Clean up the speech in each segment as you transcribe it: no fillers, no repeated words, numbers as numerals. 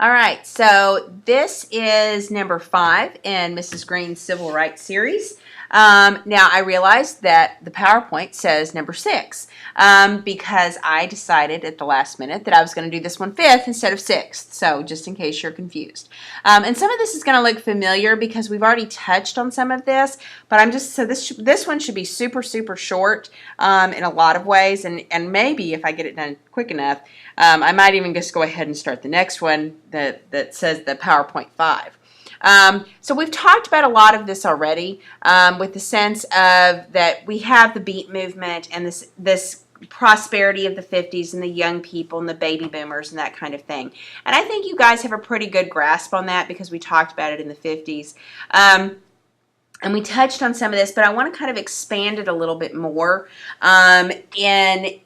All right, so this is number 5 in Mrs. Green's Civil Rights series. Now, I realized that the PowerPoint says number 6 because I decided at the last minute that I was going to do this one 5th instead of 6th, so just in case you're confused. And some of this is going to look familiar because we've already touched on some of this, but this one should be super, super short in a lot of ways, and maybe if I get it done quick enough, I might even just go ahead and start the next one that says the PowerPoint 5. So we've talked about a lot of this already with the sense of that we have the Beat movement and this prosperity of the 50s and the young people and the baby boomers and that kind of thing. And I think you guys have a pretty good grasp on that because we talked about it in the 50s. And we touched on some of this, but I want to kind of expand it a little bit more. And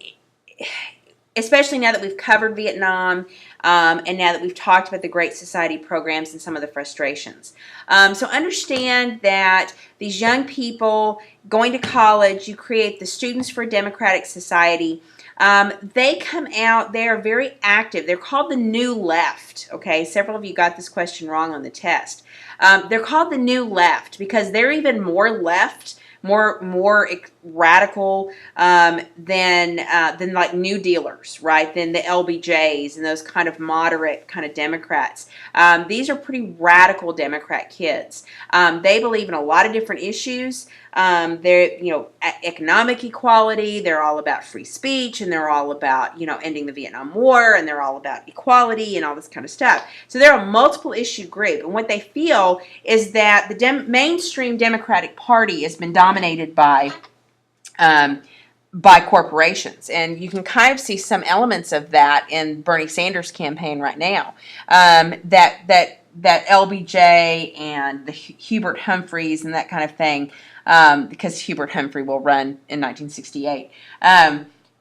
especially now that we've covered Vietnam and now that we've talked about the Great Society programs and some of the frustrations. So understand that these young people going to college, you create the Students for a Democratic Society. They come out, they are very active. They're called the New Left, okay? Several of you got this question wrong on the test. They're called the New Left because they're even more left, more radical than like New Dealers, right? Than the LBJs and those kind of moderate kind of Democrats. These are pretty radical Democrat kids. They believe in a lot of different issues. They're, economic equality. They're all about free speech, and they're all about, ending the Vietnam War, and they're all about equality and all this kind of stuff. So they're a multiple issue group, and what they feel is that the mainstream Democratic Party has been dominated by corporations, and you can kind of see some elements of that in Bernie Sanders' campaign right now. That LBJ and the Hubert Humphreys and that kind of thing, because Hubert Humphrey will run in 1968.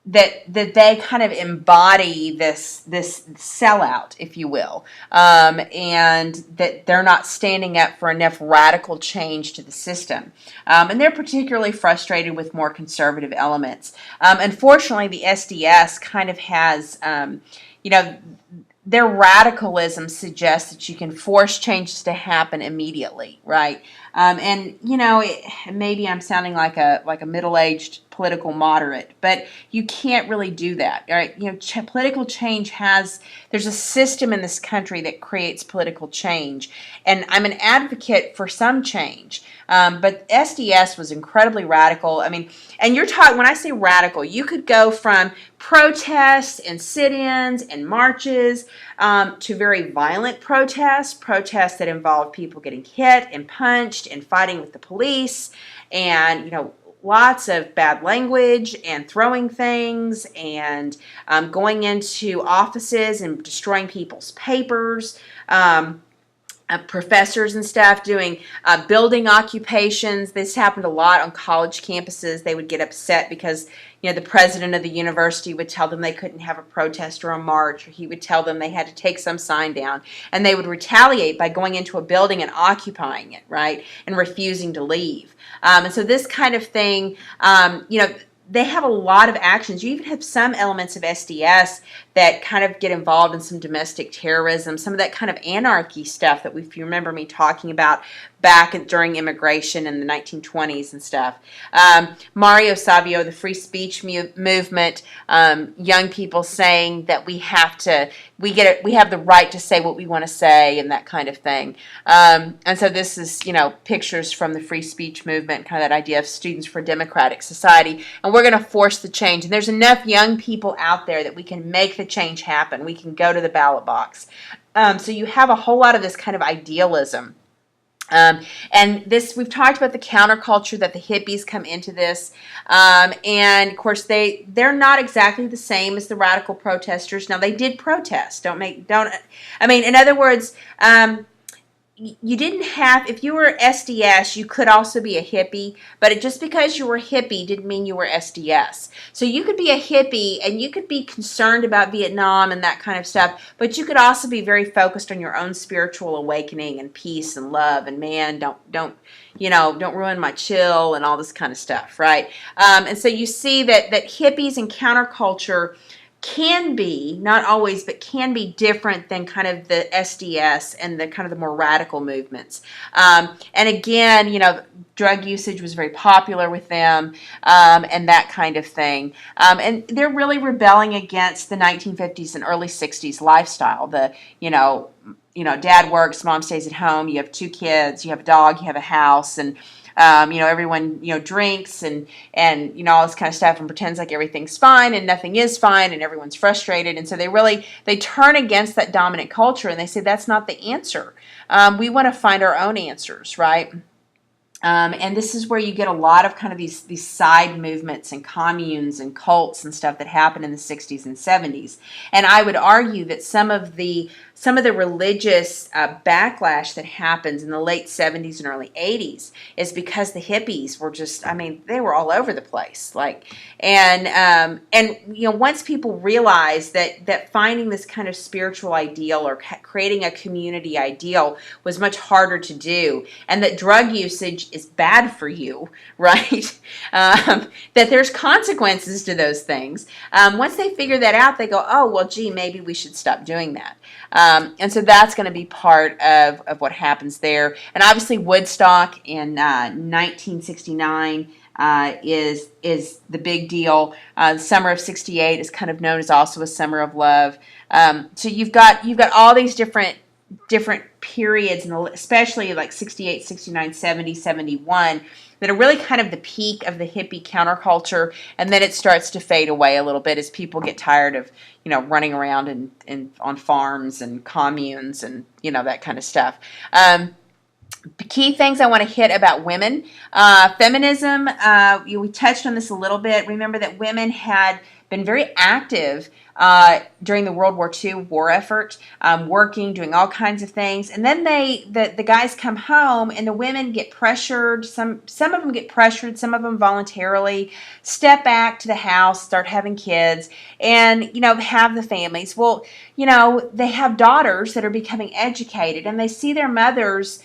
That they kind of embody this sellout, if you will, and that they're not standing up for enough radical change to the system. And they're particularly frustrated with more conservative elements. Unfortunately, the SDS kind of has, their radicalism suggests that you can force changes to happen immediately, right? Maybe I'm sounding like a middle-aged political moderate, but you can't really do that, right? Political change there's a system in this country that creates political change, and I'm an advocate for some change, but SDS was incredibly radical. And you're talking, when I say radical, you could go from protests and sit-ins and marches to very violent protests that involve people getting hit and punched and fighting with the police and, lots of bad language and throwing things and going into offices and destroying people's papers. Professors and stuff doing building occupations. This happened a lot on college campuses. They would get upset because the president of the university would tell them they couldn't have a protest or a march, or he would tell them they had to take some sign down, and they would retaliate by going into a building and occupying it, right, and refusing to leave. And so this kind of thing, they have a lot of actions. You even have some elements of SDS that kind of get involved in some domestic terrorism, some of that kind of anarchy stuff that if you remember me talking about back during immigration in the 1920s and stuff. Mario Savio, the free speech movement, young people saying that we have the right to say what we want to say and that kind of thing. And so this is, pictures from the free speech movement, kind of that idea of Students for a Democratic Society, and we're going to force the change. And there's enough young people out there that we can make the change happen. We can go to the ballot box. So you have a whole lot of this kind of idealism. And this, we've talked about the counterculture, that the hippies come into this, and of course they're not exactly the same as the radical protesters. Now they did protest. In other words, you didn't have, if you were SDS, you could also be a hippie, but just because you were a hippie didn't mean you were SDS. So you could be a hippie and you could be concerned about Vietnam and that kind of stuff, but you could also be very focused on your own spiritual awakening and peace and love and man, don't ruin my chill and all this kind of stuff, right? And so you see that hippies and counterculture can be, not always, but can be different than kind of the SDS and the kind of the more radical movements. And again, drug usage was very popular with them, and that kind of thing. And they're really rebelling against the 1950s and early 60s lifestyle. Dad works, mom stays at home, you have 2 kids, you have a dog, you have a house, and everyone, drinks and all this kind of stuff and pretends like everything's fine and nothing is fine and everyone's frustrated. And so they turn against that dominant culture and they say that's not the answer. We want to find our own answers, right? And this is where you get a lot of kind of these side movements and communes and cults and stuff that happen in the 60s and 70s. And I would argue that some of the religious backlash that happens in the late 70s and early 80s is because the hippies were they were all over the place. Once people realized that finding this kind of spiritual ideal or creating a community ideal was much harder to do, and that drug usage is bad for you, right? That there's consequences to those things. Once they figure that out, they go, oh, well, gee, maybe we should stop doing that. And so that's going to be part of what happens there. And obviously Woodstock in 1969 is the big deal. The summer of '68 is kind of known as also a summer of love. So you've got all these different periods, especially like 68, 69, 70, 71, that are really kind of the peak of the hippie counterculture, and then it starts to fade away a little bit as people get tired of running around and on farms and communes and that kind of stuff. Key things I want to hit about women. Feminism, we touched on this a little bit. Remember that women had been very active during the World War II war effort, working, doing all kinds of things. And then the guys come home and the women get pressured. Some of them get pressured, some of them voluntarily step back to the house, start having kids, and, have the families. Well, they have daughters that are becoming educated, and they see their mothers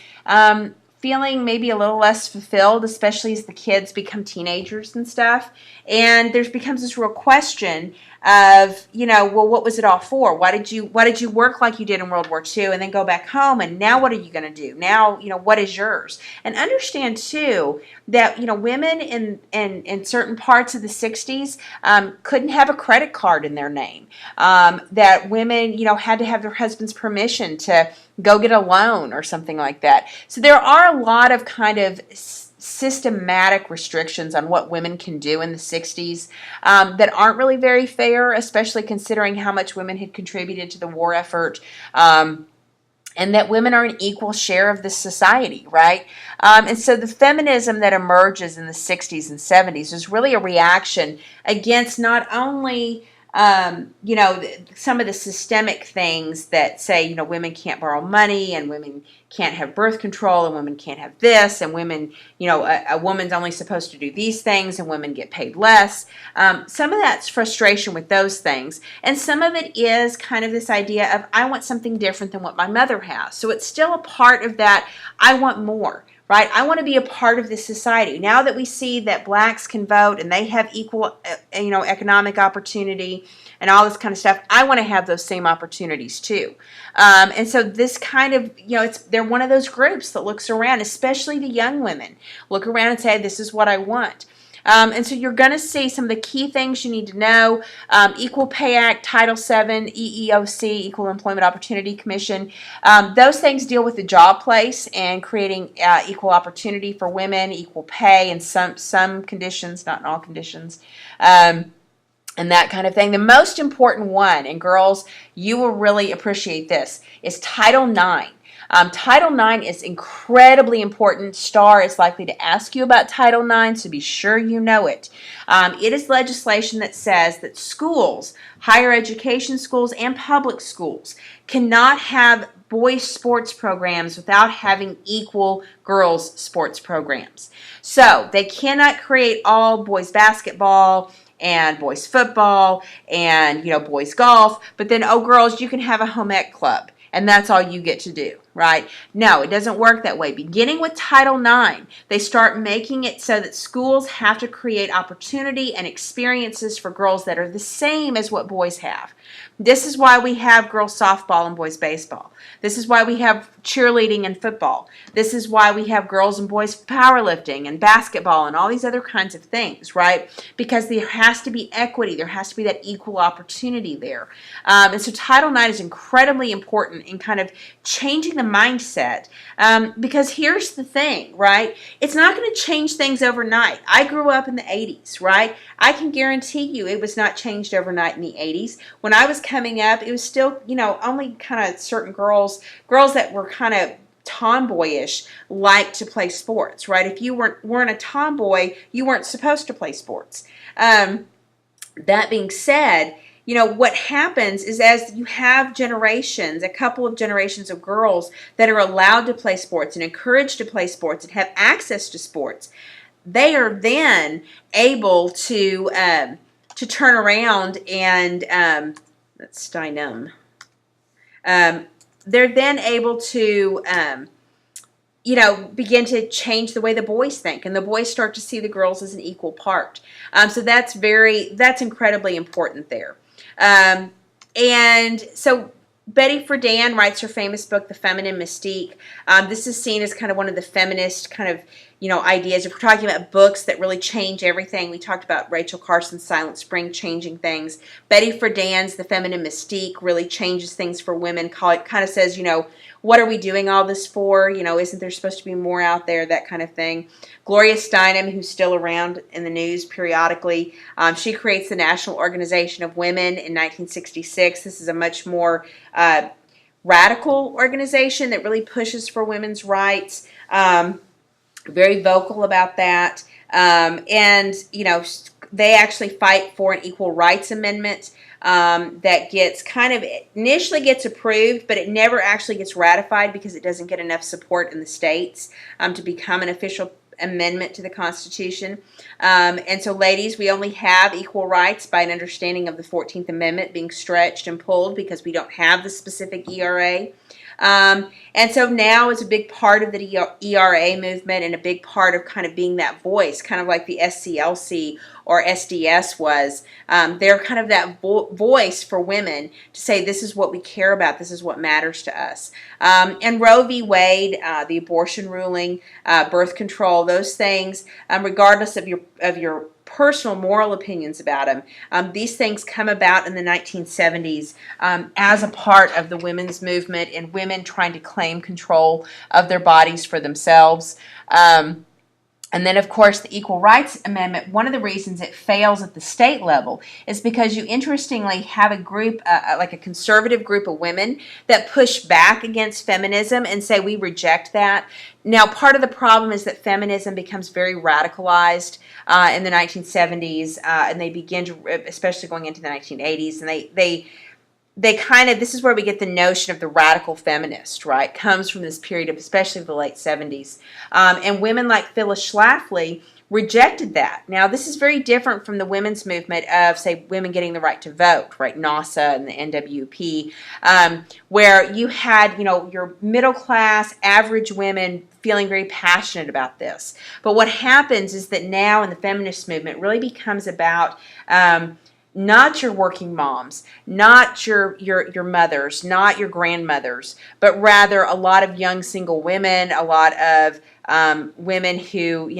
feeling maybe a little less fulfilled, especially as the kids become teenagers and stuff. And there becomes this real question of, well, what was it all for? Why did you work like you did in World War II and then go back home, and now what are you going to do? Now, what is yours? And understand too that, women in certain parts of the 60s couldn't have a credit card in their name. That women, had to have their husband's permission to go get a loan or something like that. So there are a lot of kind of systematic restrictions on what women can do in the 60s that aren't really very fair, especially considering how much women had contributed to the war effort, and that women are an equal share of this society, right? And so the feminism that emerges in the 60s and 70s is really a reaction against not only some of the systemic things that say, women can't borrow money and women can't have birth control and women can't have this and women, a woman's only supposed to do these things and women get paid less. Some of that's frustration with those things. And some of it is kind of this idea of, I want something different than what my mother has. So it's still a part of that, I want more. Right? I want to be a part of this society. Now that we see that blacks can vote and they have equal, economic opportunity and all this kind of stuff, I want to have those same opportunities too. And so this kind of, they're one of those groups that looks around, especially the young women, look around and say, this is what I want. And so you're going to see some of the key things you need to know. Equal Pay Act, Title VII, EEOC, Equal Employment Opportunity Commission. Those things deal with the job place and creating equal opportunity for women, equal pay in some conditions, not in all conditions. And that kind of thing. The most important one, and girls, you will really appreciate this, is Title IX. Title IX is incredibly important. Star is likely to ask you about Title IX, so be sure you know it. It is legislation that says that schools, higher education schools and public schools, cannot have boys' sports programs without having equal girls' sports programs. So they cannot create all boys basketball and boys football and boys golf, but then, oh, girls, you can have a home ec club. And that's all you get to do, right? No, it doesn't work that way. Beginning with Title IX, they start making it so that schools have to create opportunity and experiences for girls that are the same as what boys have. This is why we have girls softball and boys baseball. This is why we have cheerleading and football. This is why we have girls and boys powerlifting and basketball and all these other kinds of things, right? Because there has to be equity. There has to be that equal opportunity there. And so Title IX is incredibly important in kind of changing the mindset. Because here's the thing, right? It's not going to change things overnight. I grew up in the 80s, right? I can guarantee you it was not changed overnight in the 80s. When I was coming up, it was still, only kind of certain girls that were kind of tomboyish liked to play sports, right? If you weren't a tomboy, you weren't supposed to play sports. That being said, what happens is as you have generations, a couple of generations of girls that are allowed to play sports and encouraged to play sports and have access to sports, they are then able to turn around and that's Steinem. They're then able to begin to change the way the boys think, and the boys start to see the girls as an equal part. So that's incredibly important there. And so Betty Friedan writes her famous book, The Feminine Mystique. This is seen as kind of one of the feminist kind of, ideas. If we're talking about books that really change everything, we talked about Rachel Carson's Silent Spring changing things. Betty Friedan's The Feminine Mystique really changes things for women. It kind of says, what are we doing all this for? Isn't there supposed to be more out there? That kind of thing. Gloria Steinem, who's still around in the news periodically, she creates the National Organization of Women in 1966. This is a much more radical organization that really pushes for women's rights. Very vocal about that. And they actually fight for an Equal Rights Amendment that initially gets approved, but it never actually gets ratified because it doesn't get enough support in the states to become an official amendment to the Constitution. And so, ladies, we only have equal rights by an understanding of the 14th Amendment being stretched and pulled because we don't have the specific ERA. And so now is a big part of the ERA movement and a big part of kind of being that voice, kind of like the SCLC or SDS was. They're kind of that voice for women to say, this is what we care about, this is what matters to us. And Roe v. Wade, the abortion ruling, birth control, those things, regardless of your personal moral opinions about them. These things come about in the 1970s as a part of the women's movement and women trying to claim control of their bodies for themselves. And then, of course, the Equal Rights Amendment, one of the reasons it fails at the state level is because you interestingly have a group, like a conservative group of women that push back against feminism and say, we reject that. Now, part of the problem is that feminism becomes very radicalized in the 1970s, and they begin to, especially going into the 1980s, and they kind of, this is where we get the notion of the radical feminist, right? Comes from this period of, especially the late 70s. And women like Phyllis Schlafly rejected that. Now, this is very different from the women's movement of, say, women getting the right to vote, right? NASA and the NWP, where you had, your middle class, average women feeling very passionate about this. But what happens is that now in the feminist movement, it really becomes about not your working moms, not your mothers, not your grandmothers, but rather a lot of young single women, a lot of women who,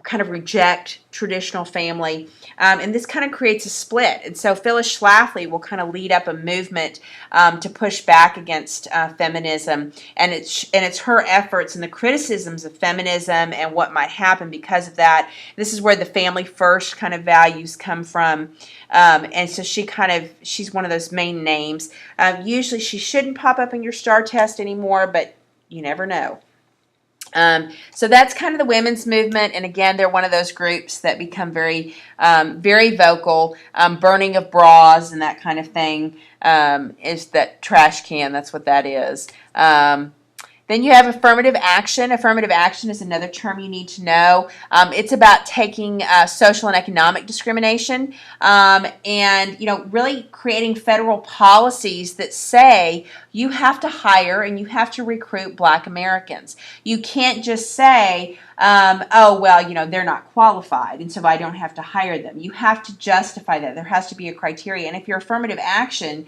kind of reject traditional family, and this kind of creates a split. And so Phyllis Schlafly will kind of lead up a movement to push back against feminism, and it's her efforts and the criticisms of feminism and what might happen because of that. This is where the family first kind of values come from, and so she's one of those main names. Usually she shouldn't pop up in your STAR test anymore, but you never know. So that's kind of the women's movement, and again, they're one of those groups that become very, very vocal. Burning of bras and that kind of thing is that trash can. That's what that is. Then you have affirmative action. Affirmative action is another term you need to know. It's about taking social and economic discrimination and really creating federal policies that say you have to hire and you have to recruit Black Americans. You can't just say, oh, well, they're not qualified, and so I don't have to hire them. You have to justify that. There has to be a criteria. And if you're affirmative action,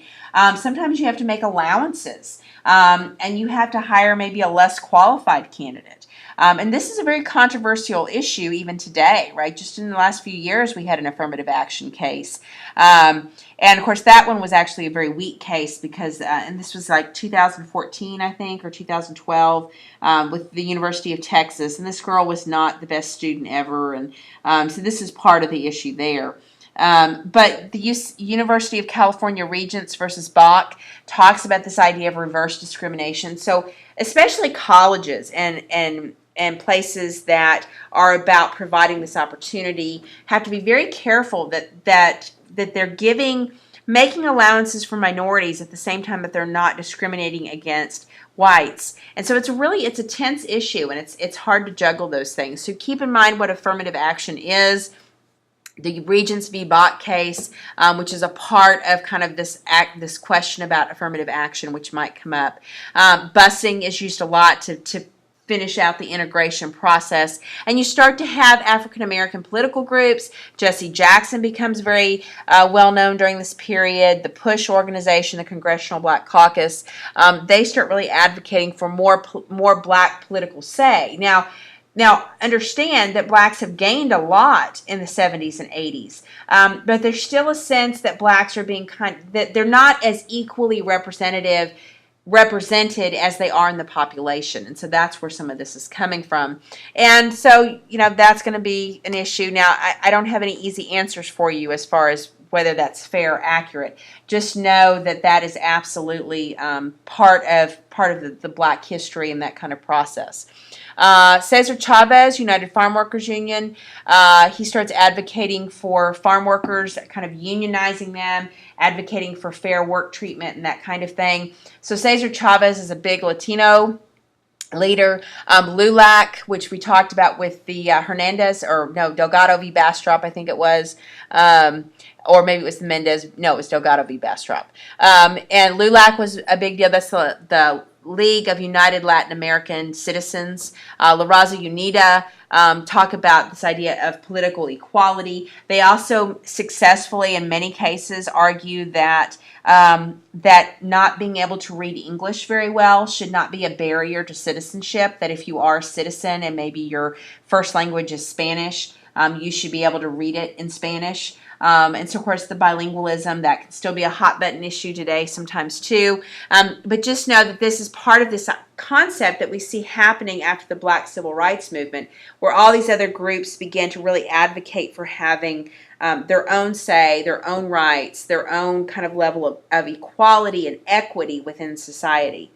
sometimes you have to make allowances, and you have to hire maybe a less qualified candidate. And this is a very controversial issue even today, right? Just in the last few years, we had an affirmative action case. And of course, that one was actually a very weak case because, and this was like 2014, I think, or 2012, with the University of Texas. And this girl was not the best student ever. And so this is part of the issue there. But the University of California Regents versus Bach talks about this idea of reverse discrimination. So especially colleges and places that are about providing this opportunity have to be very careful that they're making allowances for minorities at the same time that they're not discriminating against whites. And so it's a tense issue, and it's hard to juggle those things. So keep in mind what affirmative action is. The Regents v. Bach case, which is a part of kind of this question about affirmative action, which might come up. Busing is used a lot to finish out the integration process. And you start to have African American political groups. Jesse Jackson becomes very well known during this period. The PUSH organization, the Congressional Black Caucus, they start really advocating for more Black political say. Now, understand that Blacks have gained a lot in the 70s and 80s, but there's still a sense that Blacks are being that they're not as equally represented as they are in the population, and so that's where some of this is coming from. And so, that's going to be an issue. Now, I don't have any easy answers for you as far as whether that's fair or accurate. Just know that is absolutely part of the Black history and that kind of process. Cesar Chavez, United Farm Workers Union, he starts advocating for farm workers, kind of unionizing them, advocating for fair work treatment and that kind of thing. So Cesar Chavez is a big Latino leader. LULAC, which we talked about with the Delgado v. Bastrop, I think it was, or maybe it was Mendez. No, it was Delgado v. Bastrop. And LULAC was a big deal. That's the League of United Latin American Citizens. La Raza Unida talk about this idea of political equality. They also successfully, in many cases, argue that not being able to read English very well should not be a barrier to citizenship, that if you are a citizen and maybe your first language is Spanish, you should be able to read it in Spanish. And so, of course, the bilingualism, that can still be a hot button issue today sometimes too. But just know that this is part of this concept that we see happening after the Black Civil Rights Movement, where all these other groups begin to really advocate for having their own say, their own rights, their own kind of level of equality and equity within society.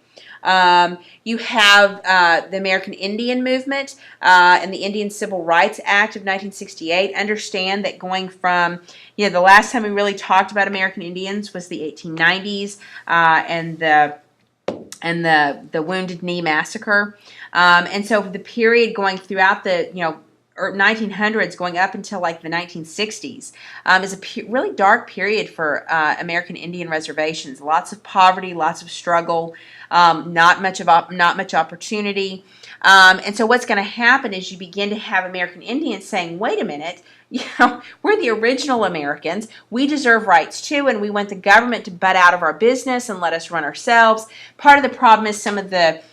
You have the American Indian Movement and the Indian Civil Rights Act of 1968. Understand that going from, the last time we really talked about American Indians was the 1890s and the Wounded Knee Massacre. And so the period going throughout the, 1900s going up until like the 1960s is a really dark period for American Indian reservations. Lots of poverty, lots of struggle, not much opportunity. And so what's going to happen is you begin to have American Indians saying, wait a minute, we're the original Americans. We deserve rights too, and we want the government to butt out of our business and let us run ourselves. Part of the problem is some of the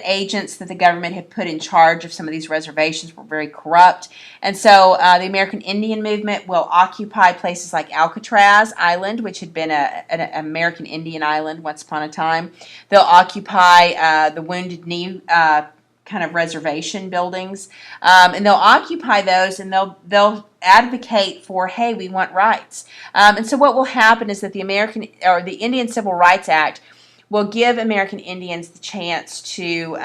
agents that the government had put in charge of some of these reservations were very corrupt. And so the American Indian movement will occupy places like Alcatraz Island, which had been an American Indian island once upon a time. They'll occupy the Wounded Knee kind of reservation buildings. And they'll occupy those, and they'll advocate for, hey, we want rights. And so what will happen is that the Indian Civil Rights Act will give American Indians the chance to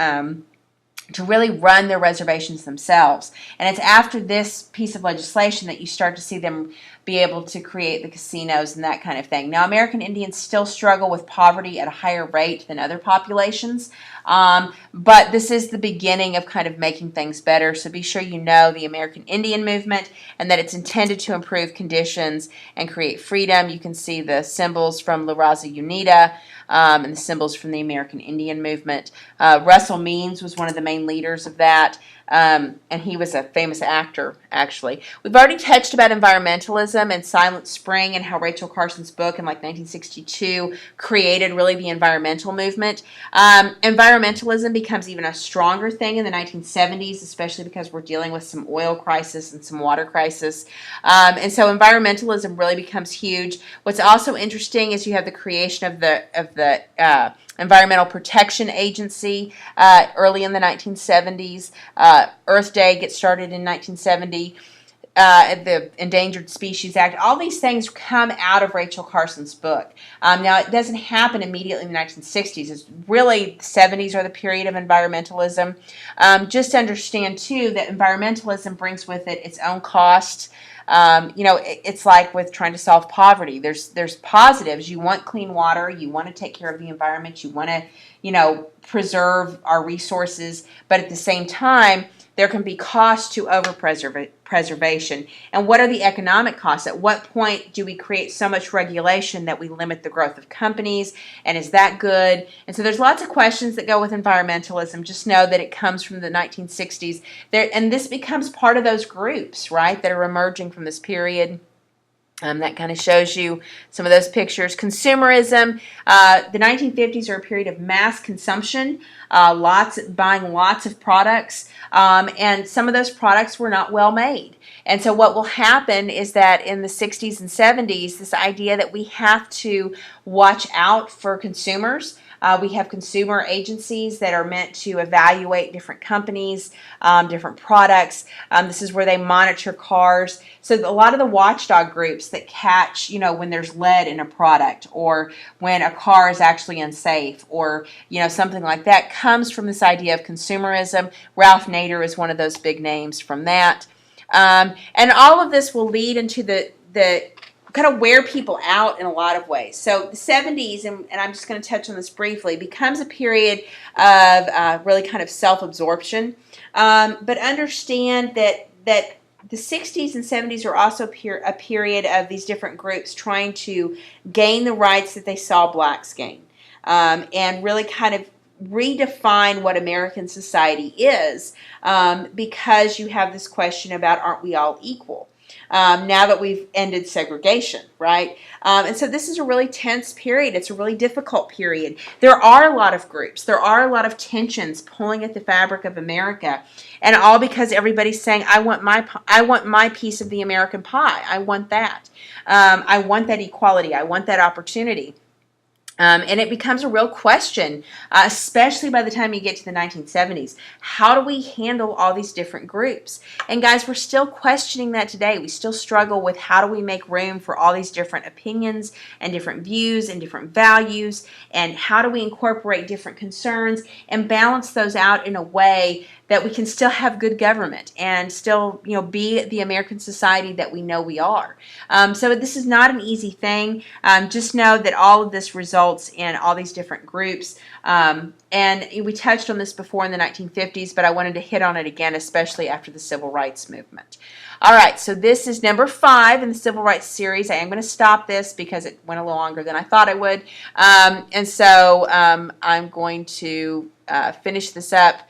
really run their reservations themselves. And it's after this piece of legislation that you start to see them be able to create the casinos and that kind of thing. Now, American Indians still struggle with poverty at a higher rate than other populations, but this is the beginning of kind of making things better. So be sure you know the American Indian movement and that it's intended to improve conditions and create freedom. You can see the symbols from La Raza Unida and the symbols from the American Indian movement. Russell Means was one of the main leaders of that. And he was a famous actor, actually. We've already touched about environmentalism and Silent Spring and how Rachel Carson's book in like 1962 created really the environmental movement. Environmentalism becomes even a stronger thing in the 1970s, especially because we're dealing with some oil crisis and some water crisis. And so environmentalism really becomes huge. What's also interesting is you have the creation of the Environmental Protection Agency early in the 1970s. Earth Day gets started in 1970. The Endangered Species Act. All these things come out of Rachel Carson's book. Now, it doesn't happen immediately in the 1960s. It's really the 70s are the period of environmentalism. Just understand, too, that environmentalism brings with it its own costs. It's like with trying to solve poverty. There's positives. You want clean water. You want to take care of the environment. You want to, preserve our resources. But at the same time, there can be costs to over-preservation. And what are the economic costs? At what point do we create so much regulation that we limit the growth of companies? And is that good? And so there's lots of questions that go with environmentalism. Just know that it comes from the 1960s. And this becomes part of those groups, right, that are emerging from this period. That kind of shows you some of those pictures. Consumerism, the 1950s are a period of mass consumption, buying lots of products, and some of those products were not well made. And so what will happen is that in the 60s and 70s, this idea that we have to watch out for consumers. We have consumer agencies that are meant to evaluate different companies, different products. This is where they monitor cars. So a lot of the watchdog groups that catch, when there's lead in a product or when a car is actually unsafe or, something like that comes from this idea of consumerism. Ralph Nader is one of those big names from that. And all of this will lead into the kind of wear people out in a lot of ways. So the 70s, and I'm just going to touch on this briefly, becomes a period of really kind of self-absorption. But understand that the 60s and 70s are also a period of these different groups trying to gain the rights that they saw blacks gain, and really kind of redefine what American society is, because you have this question about, aren't we all equal? Now that we've ended segregation, right? And so this is a really tense period. It's a really difficult period. There are a lot of groups. There are a lot of tensions pulling at the fabric of America, and all because everybody's saying, I want my piece of the American pie. I want that. I want that equality. I want that opportunity. And it becomes a real question, especially by the time you get to the 1970s. How do we handle all these different groups? And guys, we're still questioning that today. We still struggle with how do we make room for all these different opinions and different views and different values, and how do we incorporate different concerns and balance those out in a way that we can still have good government and still, be the American society that we know we are. So this is not an easy thing. Just know that all of this results in all these different groups. And we touched on this before in the 1950s, but I wanted to hit on it again, especially after the Civil Rights Movement. All right, so this is number 5 in the Civil Rights series. I am going to stop this because it went a little longer than I thought I would. And so I'm going to finish this up.